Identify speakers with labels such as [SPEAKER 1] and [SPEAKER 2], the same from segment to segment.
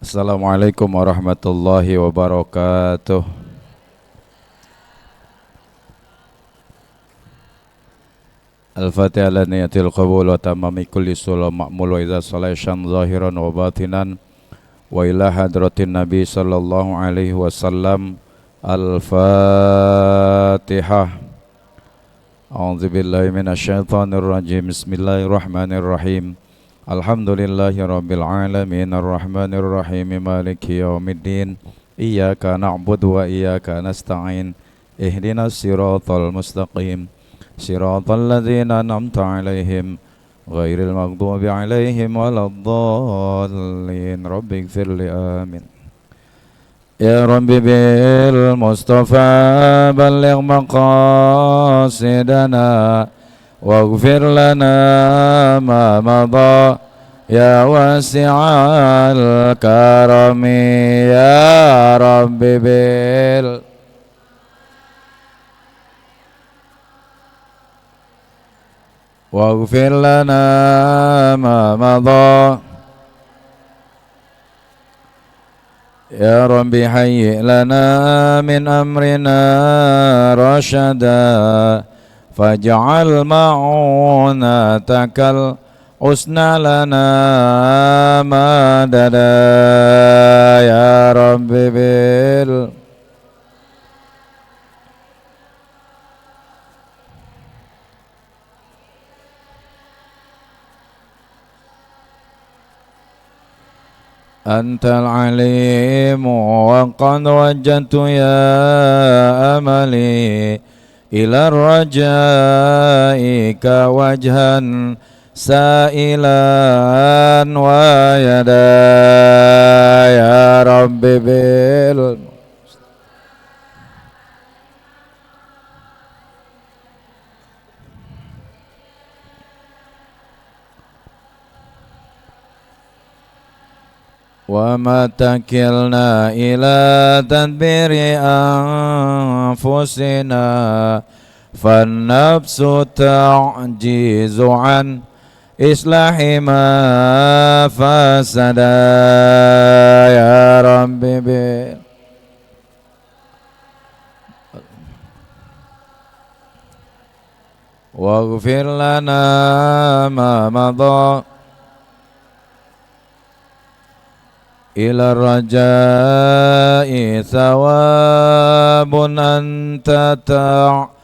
[SPEAKER 1] Assalamualaikum warahmatullahi wabarakatuh. Al-Fatihah ala niyatil qabul wa tamami kulli sulam ma'mul wa idha salaishan zahiran wa batinan wa ila hadratin nabi sallallahu alaihi wasallam. Al-Fatihah. A'udzu billahi minasyaitonir rajim. Bismillahirrahmanirrahim. Alhamdulillahi rabbil alamin arrahmanir rahim maliki yaumiddin iyyaka na'budu wa iyyaka nasta'in ihdinas siratal mustaqim siratal ladzina an'amta 'alaihim ghairil maghdubi 'alaihim waladdallin rabbighfirli amin. Ya Rabbi bil Mustafa balligh maqasidana waghfir lana ma madha ya wasi'al karami ya Rabbi bil waghfir lana ma madha ya Rabbi hayyi lana min amrina rashada faj'al ma'unatakal usna lana madada ya Rabbi bil antal alimu wa qad wajjatu ya amali ila rajaika wajhan sa'ilan wa yada ya Rabbi bil wa ma takilna ila tadbiri anfusina fannafsu ta'jizu an islahi ma fasada ya Rabbi bil waghfir lana ma madha ila rajai thawabun anta ta'lamuhu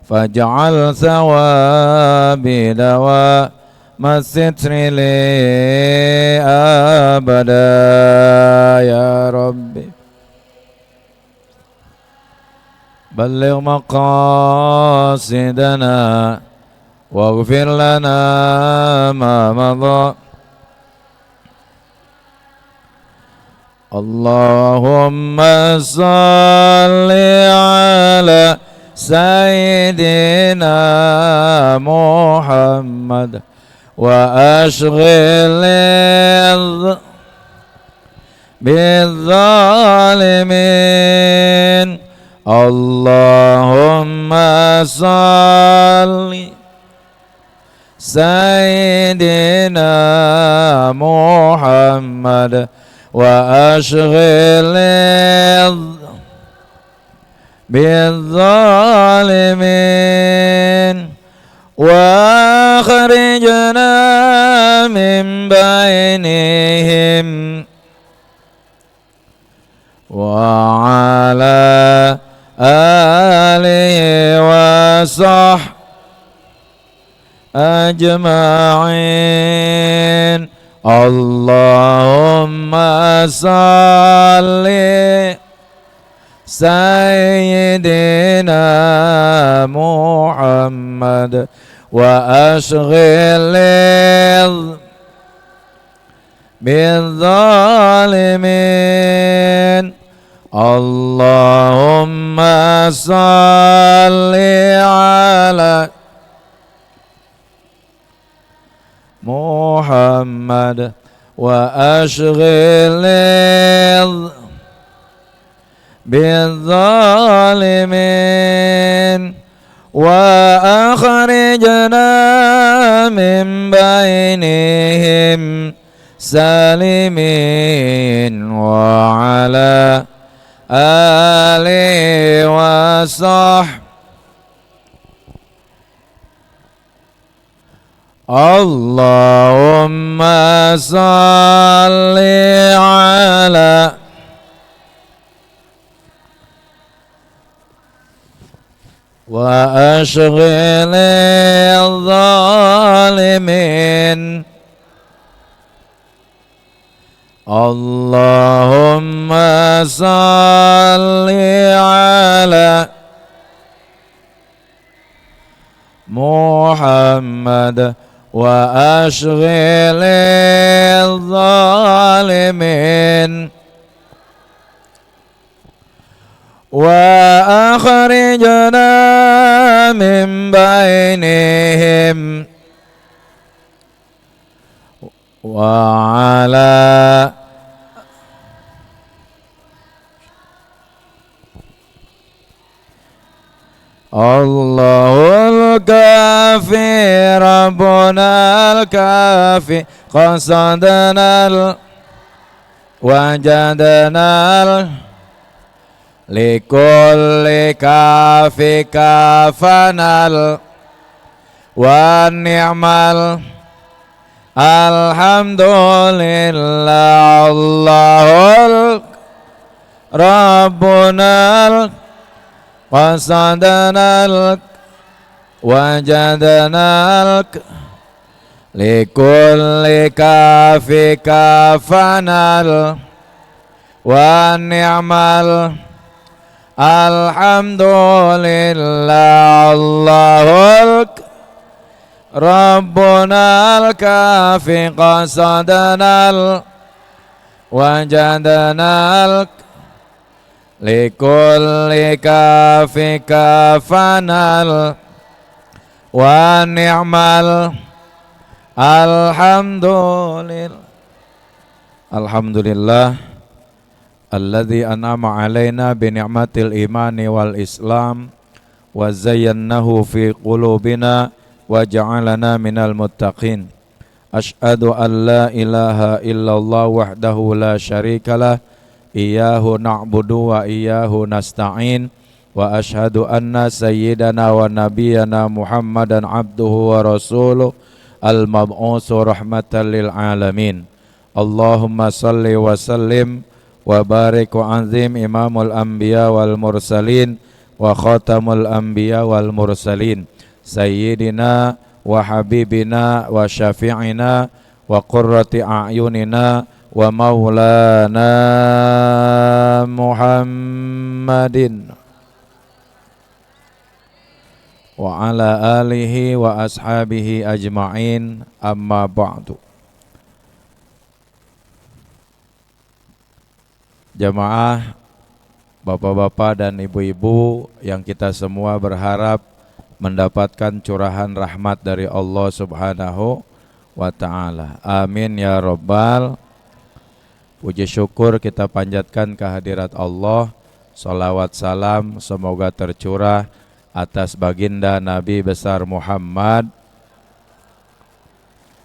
[SPEAKER 1] faj'al thawabi dawa masitri li abada ya Rabbi balligh maqasidana waghfir lana ma madha Allahumma salli ala Sayyidina Muhammad wa ashghil bizzalimin Allahumma salli Sayyidina Muhammad وأشغل بالظالمين وأخرجنا من بينهم وعلى آله وصحبه أجمعين Allahumma salli Sayyidina Muhammad wa ashghil bizzalimin Allahumma salli ala Muhammad wa ashghil bizzalimin wa akhrijna min bainihim salimin wa ala alihi wa sahbihi. Allahumma salli ala wa ashghilil zalimin. Allahumma salli ala Muhammad wa ashghilil zalimin wa akhrijna min bainihim wa ala Allahul kafi Rabbunal kafi qasadanal wajadanal likulli kafi kafanal wa ni'mal alhamdulillah Allahul Rabbunal qasadanal wajadanal likulli kafi kafanal wa ni'mal alhamdulillah Allahul Rabbunal kafi qasadanal wajadanal likulli kafi kafanal wa ni'mal alhamdulillah alladzi an'ama alaina bi ni'matil imani wal islam wa zayyannahu fi qulubina wa ja'alana minal muttaqin. Asyhadu an la ilaha illallah wahdahu la syarikalah iyyahu na'budu wa iyyahu nasta'in wa asyhadu anna sayyidana wa nabiyyana Muhammadan abduhu wa rasuluh al-mab'usu rahmatan lil alamin. Allahumma salli wa sallim wa barik wa anzim imamul anbiya wal mursalin wa khatamul anbiya wal mursalin sayyidina wa habibina wa syafi'ina wa qurrati a'yunina wa maulana Muhammadin wa ala alihi wa ashabihi ajma'in, amma ba'du. Jamaah, bapak-bapak dan ibu-ibu yang kita semua berharap mendapatkan curahan rahmat dari Allah Subhanahu wa ta'ala. Amin ya rabbal. Puji syukur kita panjatkan kehadirat Allah. Salawat salam semoga tercurah atas baginda Nabi besar Muhammad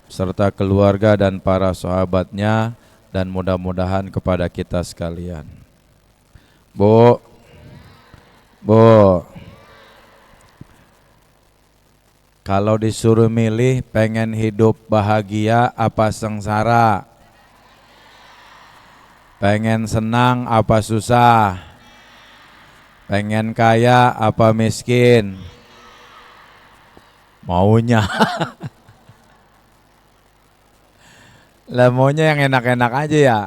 [SPEAKER 1] serta keluarga dan para sahabatnya, dan mudah-mudahan kepada kita sekalian. Bu, kalau disuruh milih pengen hidup bahagia apa sengsara? Pengen senang apa susah? Pengen kaya apa miskin? Maunya lah, maunya yang enak-enak aja ya.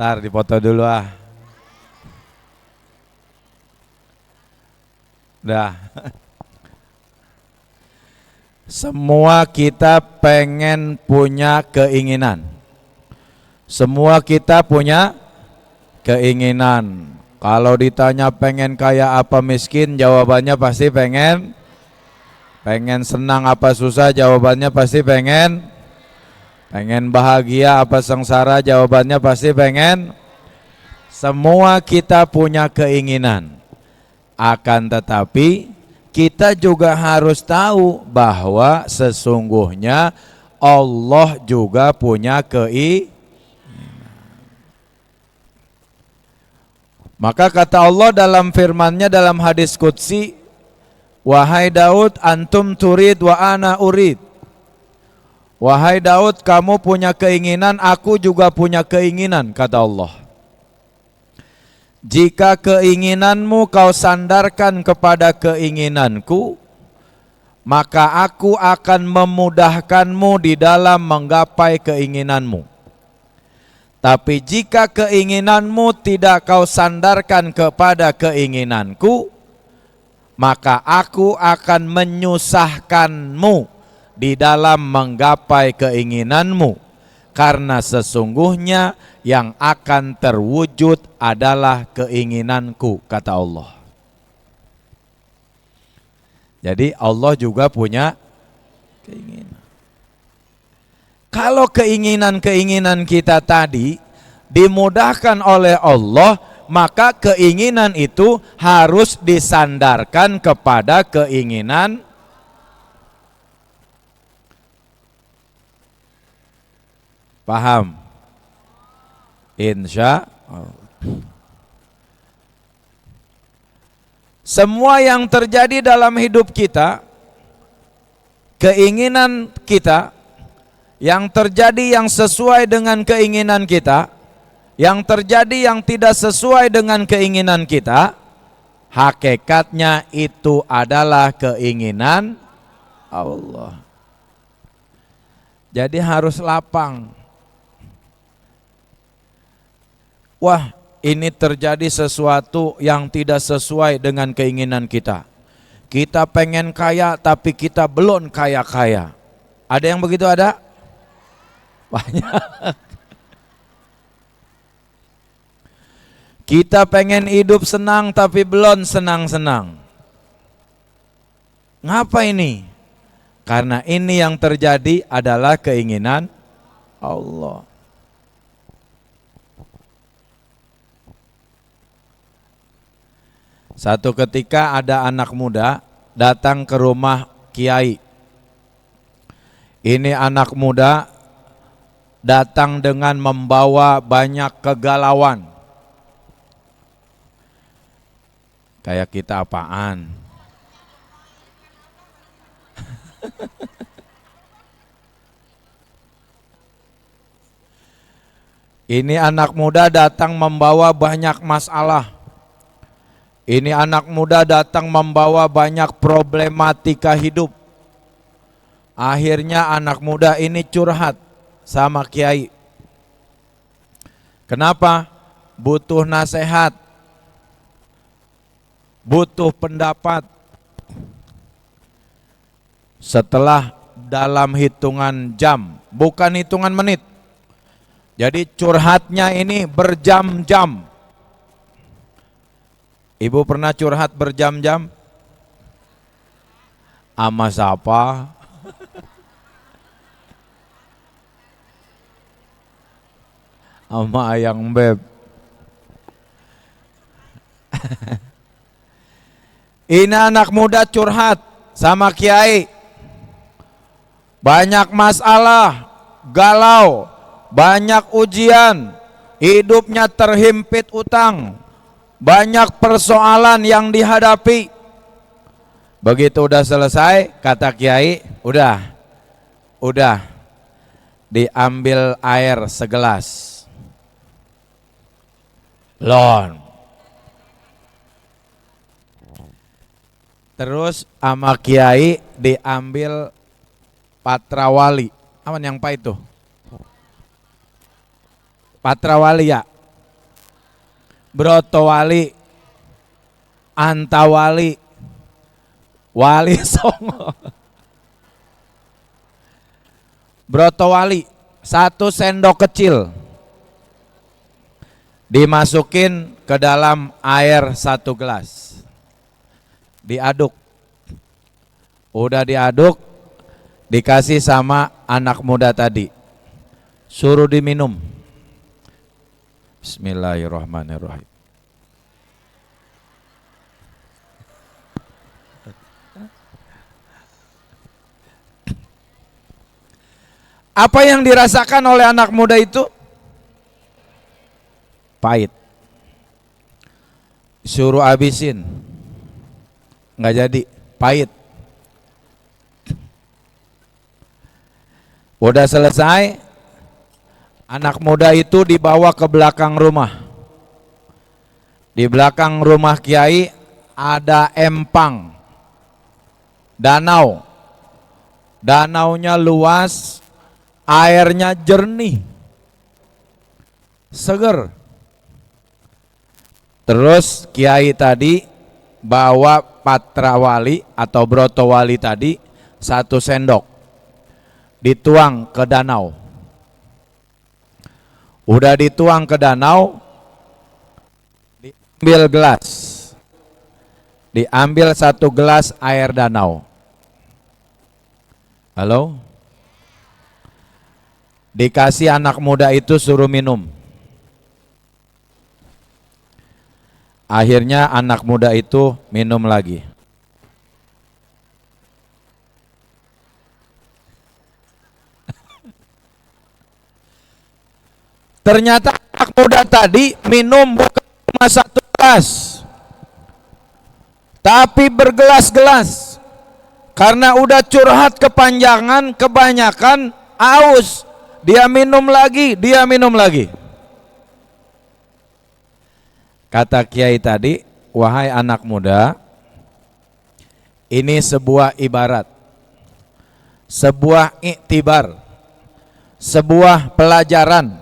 [SPEAKER 1] Ntar dipoto dulu ah. Dah. Semua kita pengen punya keinginan. Semua kita punya keinginan. Kalau ditanya pengen kaya apa miskin, jawabannya pasti pengen. Pengen senang apa susah, jawabannya pasti pengen. Pengen bahagia apa sengsara, jawabannya pasti pengen. Semua kita punya keinginan. Akan tetapi kita juga harus tahu bahwa sesungguhnya Allah juga punya keinginan. Maka kata Allah dalam firman-Nya dalam hadis qudsi, wahai Daud, antum turid wa ana urid. Wahai Daud, kamu punya keinginan, aku juga punya keinginan, kata Allah. Jika keinginanmu kau sandarkan kepada keinginanku, maka aku akan memudahkanmu di dalam menggapai keinginanmu. Tapi jika keinginanmu tidak kau sandarkan kepada keinginanku, maka aku akan menyusahkanmu di dalam menggapai keinginanmu, karena sesungguhnya yang akan terwujud adalah keinginanku, kata Allah. Jadi Allah juga punya keinginan. Kalau keinginan-keinginan kita tadi dimudahkan oleh Allah, maka keinginan itu harus disandarkan kepada keinginan. Paham? Insya Allah. Semua yang terjadi dalam hidup kita, keinginan kita, yang terjadi yang sesuai dengan keinginan kita, yang terjadi yang tidak sesuai dengan keinginan kita, hakikatnya itu adalah keinginan Allah. Jadi harus lapang. Wah, ini terjadi sesuatu yang tidak sesuai dengan keinginan kita. Kita pengen kaya tapi kita belum kaya-kaya. Ada yang begitu ada? Banyak. Kita pengen hidup senang tapi belum senang-senang. Ngapa ini? Karena ini yang terjadi adalah keinginan Allah. Satu ketika ada anak muda datang ke rumah kiai. Ini anak muda datang dengan membawa banyak kegalauan. Kayak kita apaan? Ini anak muda datang membawa banyak masalah. Ini anak muda datang membawa banyak problematika hidup. Akhirnya anak muda ini curhat sama kiai. Kenapa? Butuh nasihat, butuh pendapat. Setelah dalam hitungan jam, bukan hitungan menit. Jadi curhatnya ini berjam-jam. Ibu pernah curhat berjam-jam? Ama siapa? Ama ayang beb. Ini anak muda curhat sama kiai. Banyak masalah, galau, banyak ujian, hidupnya terhimpit utang, banyak persoalan yang dihadapi. Begitu udah selesai, kata kiai, udah diambil air segelas. Lon. Terus sama kiai diambil patrawali. Apa yang pahit tuh? Patrawali ya. Brotowali, Antawali, Wali Songo. Brotowali 1 sendok kecil dimasukin ke dalam air 1 gelas, diaduk. Udah diaduk, dikasih sama anak muda tadi, suruh diminum. Bismillahirrahmanirrahim. Apa yang dirasakan oleh anak muda itu? Pahit. Suruh habisin, nggak jadi, pahit. Udah selesai, anak muda itu dibawa ke belakang rumah. Di belakang rumah kiai ada empang, danau. Danaunya luas, airnya jernih, seger. Terus kiai tadi bawa patrawali atau brotowali tadi 1 sendok, dituang ke danau. Udah dituang ke danau, diambil gelas, diambil 1 gelas air danau. Halo? Dikasih anak muda itu suruh minum. Akhirnya anak muda itu minum lagi. Ternyata anak muda tadi minum bukan cuma 1 gelas, tapi bergelas-gelas. Karena udah curhat kepanjangan, kebanyakan, aus. Dia minum lagi, dia minum lagi. Kata kiai tadi, wahai anak muda, ini sebuah ibarat, sebuah iktibar, sebuah pelajaran.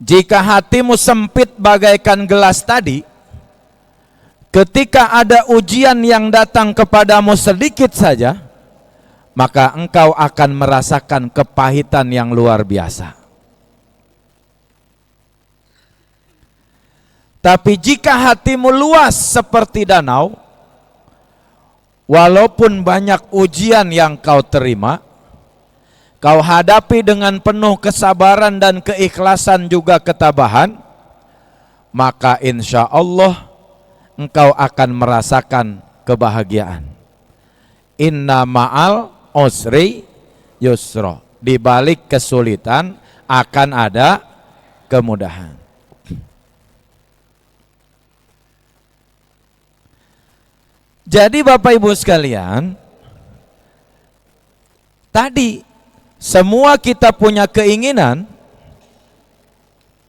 [SPEAKER 1] Jika hatimu sempit bagaikan gelas tadi, ketika ada ujian yang datang kepadamu sedikit saja, maka engkau akan merasakan kepahitan yang luar biasa. Tapi jika hatimu luas seperti danau, walaupun banyak ujian yang kau terima, kau hadapi dengan penuh kesabaran dan keikhlasan juga ketabahan, maka insya Allah engkau akan merasakan kebahagiaan. Inna ma'al usri yusra. Di balik kesulitan akan ada kemudahan. Jadi Bapak Ibu sekalian, tadi semua kita punya keinginan.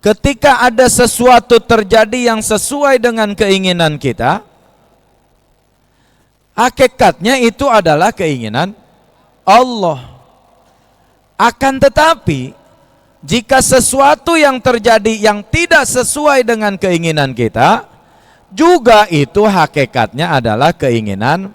[SPEAKER 1] Ketika ada sesuatu terjadi yang sesuai dengan keinginan kita, hakikatnya itu adalah keinginan Allah. Akan tetapi, jika sesuatu yang terjadi yang tidak sesuai dengan keinginan kita, juga itu hakikatnya adalah keinginan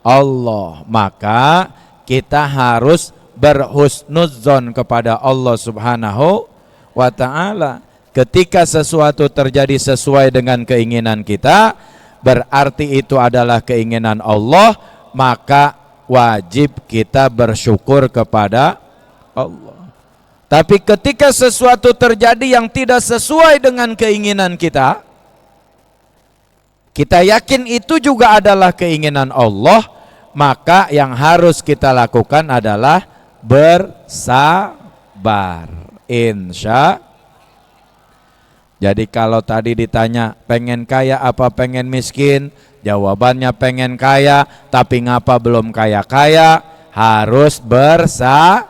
[SPEAKER 1] Allah. Maka kita harus berhusnudzon kepada Allah Subhanahu wa ta'ala. Ketika sesuatu terjadi sesuai dengan keinginan kita, berarti itu adalah keinginan Allah, maka wajib kita bersyukur kepada Allah. Tapi ketika sesuatu terjadi yang tidak sesuai dengan keinginan kita, kita yakin itu juga adalah keinginan Allah, maka yang harus kita lakukan adalah bersabar. Insya. Jadi kalau tadi ditanya pengen kaya apa pengen miskin, jawabannya pengen kaya, tapi ngapa belum kaya-kaya? Harus bersabar.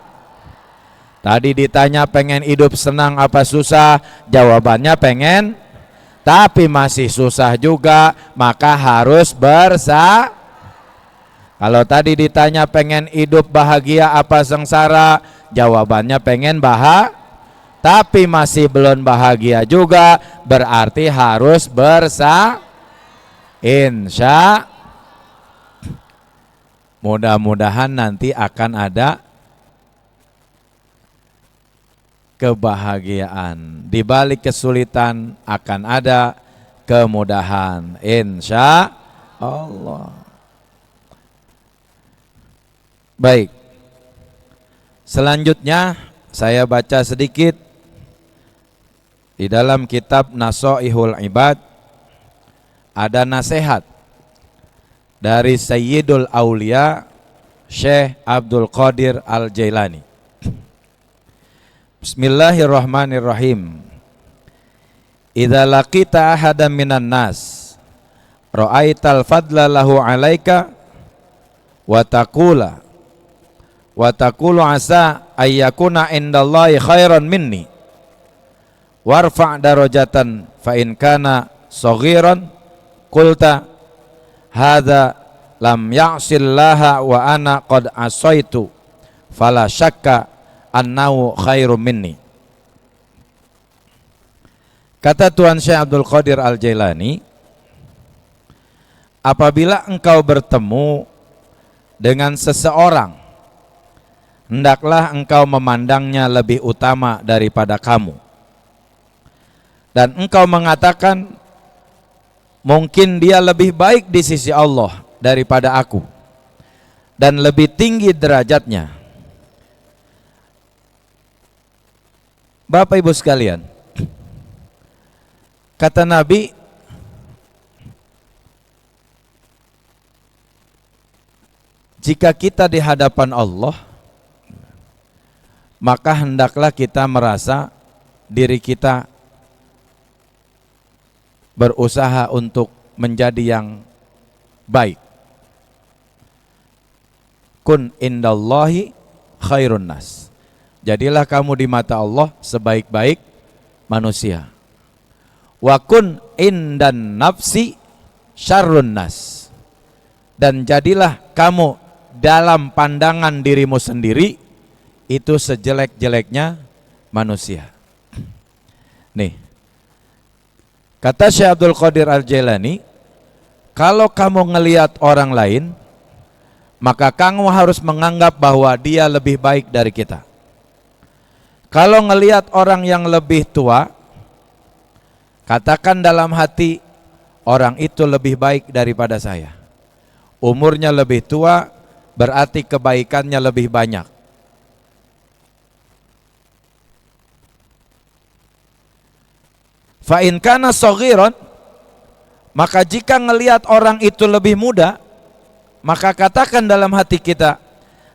[SPEAKER 1] Tadi ditanya pengen hidup senang apa susah, jawabannya pengen, tapi masih susah juga, maka harus bersabar. Kalau tadi ditanya pengen hidup bahagia apa sengsara, jawabannya pengen bahagia, tapi masih belum bahagia juga, berarti harus bersabar. Insya. Mudah-mudahan nanti akan ada kebahagiaan. Di balik kesulitan akan ada kemudahan. Insya Allah. Baik. Selanjutnya saya baca sedikit di dalam kitab Nasoihul Ibad, ada nasihat dari Sayyidul Aulia Syekh Abdul Qadir Al-Jailani. Bismillahirrahmanirrahim. Idza laqita ahadan minan nas ra'aital fadla lahu 'alaika wa taqulu asa ayyakuna indallahi khairan minni warfa' darajatan fa in kana saghiran qulta hadza lam ya'sillaha wa ana qad asaitu fala syakka annahu khairum minni. Kata Tuan Syekh Abdul Qadir Al-Jailani, apabila engkau bertemu dengan seseorang, hendaklah engkau memandangnya lebih utama daripada kamu, dan engkau mengatakan mungkin dia lebih baik di sisi Allah daripada aku dan lebih tinggi derajatnya. Bapak Ibu sekalian, kata Nabi, jika kita di hadapan Allah, maka hendaklah kita merasa diri kita berusaha untuk menjadi yang baik. Kun indallahi khairun nas. Jadilah kamu di mata Allah sebaik-baik manusia. Wa kun indan nafsi syarrun nas. Dan jadilah kamu dalam pandangan dirimu sendiri itu sejelek-jeleknya manusia. Nih, kata Syekh Abdul Qadir Al-Jailani, kalau kamu ngelihat orang lain, maka kamu harus menganggap bahwa dia lebih baik dari kita. Kalau ngelihat orang yang lebih tua, katakan dalam hati, orang itu lebih baik daripada saya. Umurnya lebih tua, berarti kebaikannya lebih banyak. Fa in kana saghiran, maka jika ngelihat orang itu lebih muda, maka katakan dalam hati kita,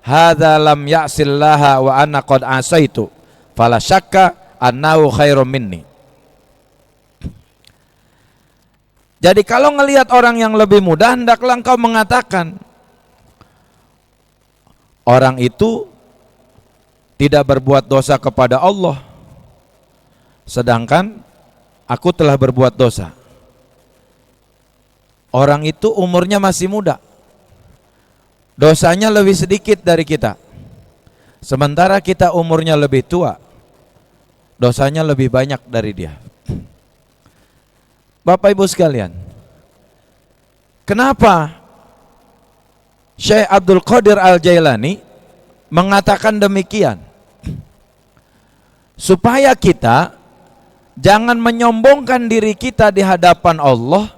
[SPEAKER 1] hadza lam ya'sillaha wa ana qad asaitu fala syakka annahu khairum minni. Jadi kalau ngelihat orang yang lebih muda, hendaklah engkau mengatakan orang itu tidak berbuat dosa kepada Allah, sedangkan aku telah berbuat dosa. Orang itu umurnya masih muda, dosanya lebih sedikit dari kita, sementara kita umurnya lebih tua, dosanya lebih banyak dari dia. Bapak Ibu sekalian, kenapa Syekh Abdul Qadir Al-Jailani mengatakan demikian? Supaya kita jangan menyombongkan diri kita di hadapan Allah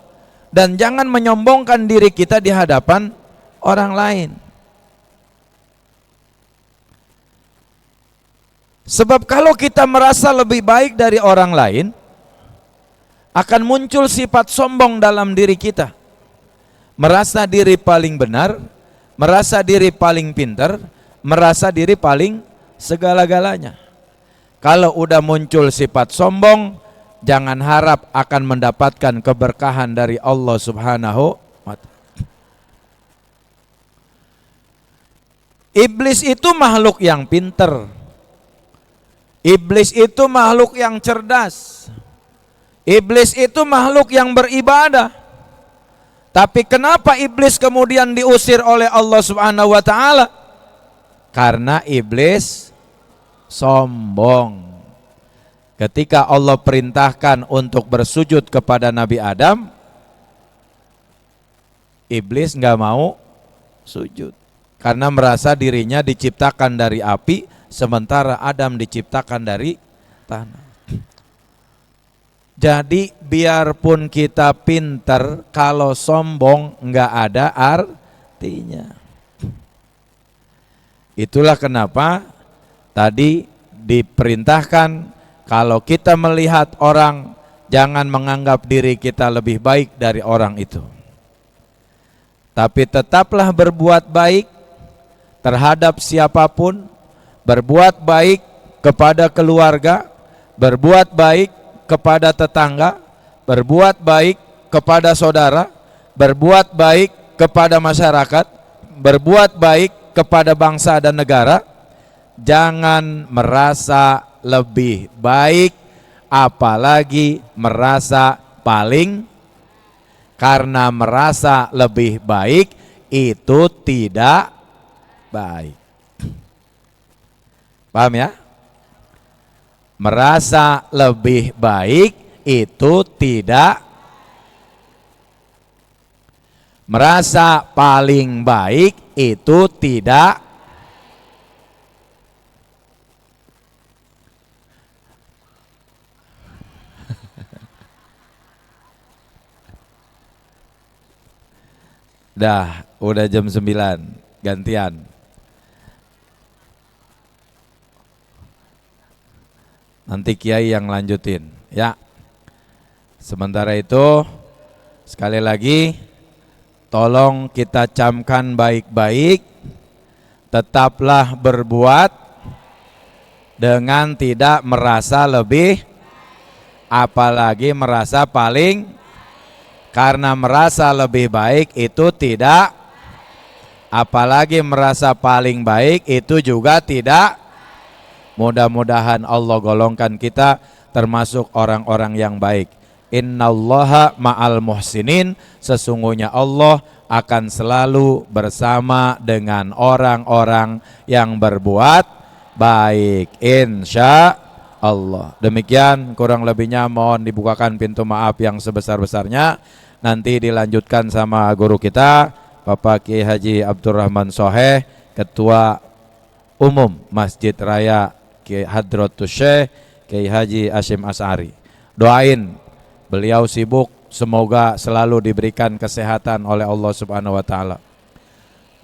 [SPEAKER 1] dan jangan menyombongkan diri kita di hadapan orang lain. Sebab kalau kita merasa lebih baik dari orang lain, akan muncul sifat sombong dalam diri kita. Merasa diri paling benar, merasa diri paling pintar, merasa diri paling segala-galanya. Kalau udah muncul sifat sombong, jangan harap akan mendapatkan keberkahan dari Allah Subhanahu wa ta'ala. Iblis itu makhluk yang pintar. Iblis itu makhluk yang cerdas. Iblis itu makhluk yang beribadah. Tapi kenapa iblis kemudian diusir oleh Allah Subhanahu wa ta'ala? Karena iblis sombong. Ketika Allah perintahkan untuk bersujud kepada Nabi Adam, iblis nggak mau sujud karena merasa dirinya diciptakan dari api, sementara Adam diciptakan dari tanah. Jadi biarpun kita pinter, kalau sombong nggak ada artinya. Itulah kenapa tadi diperintahkan kalau kita melihat orang, jangan menganggap diri kita lebih baik dari orang itu. Tapi tetaplah berbuat baik terhadap siapapun, berbuat baik kepada keluarga, berbuat baik kepada tetangga, berbuat baik kepada saudara, berbuat baik kepada masyarakat, berbuat baik kepada bangsa dan negara. Jangan merasa lebih baik, apalagi merasa paling, karena merasa lebih baik itu tidak baik. Paham ya? Merasa lebih baik itu tidak, merasa paling baik itu tidak. Dah, udah jam 9, gantian. Nanti Kiai yang lanjutin, ya. Sementara itu, sekali lagi, tolong kita camkan baik-baik, tetaplah berbuat dengan tidak merasa lebih, apalagi merasa paling. Karena merasa lebih baik itu tidak, apalagi merasa paling baik itu juga tidak. Mudah-mudahan Allah golongkan kita termasuk orang-orang yang baik. Innallaha ma'al muhsinin, sesungguhnya Allah akan selalu bersama dengan orang-orang yang berbuat baik, insya Allah. Demikian kurang lebihnya, mohon dibukakan pintu maaf yang sebesar-besarnya. Nanti dilanjutkan sama guru kita Bapak Kiai Haji Abdurrahman Soheh, Ketua Umum Masjid Raya Kiai Hadratus Syekh Kiai Haji Hasyim Asy'ari. Doain beliau sibuk, semoga selalu diberikan kesehatan oleh Allah Subhanahu wa taala.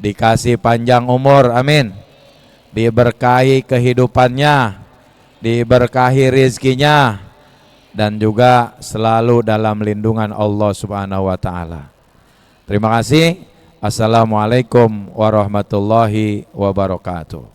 [SPEAKER 1] Dikasih panjang umur, amin. Diberkahi kehidupannya, diberkahi rizkinya, dan juga selalu dalam lindungan Allah Subhanahu wa taala. Terima kasih. Assalamualaikum warahmatullahi wabarakatuh.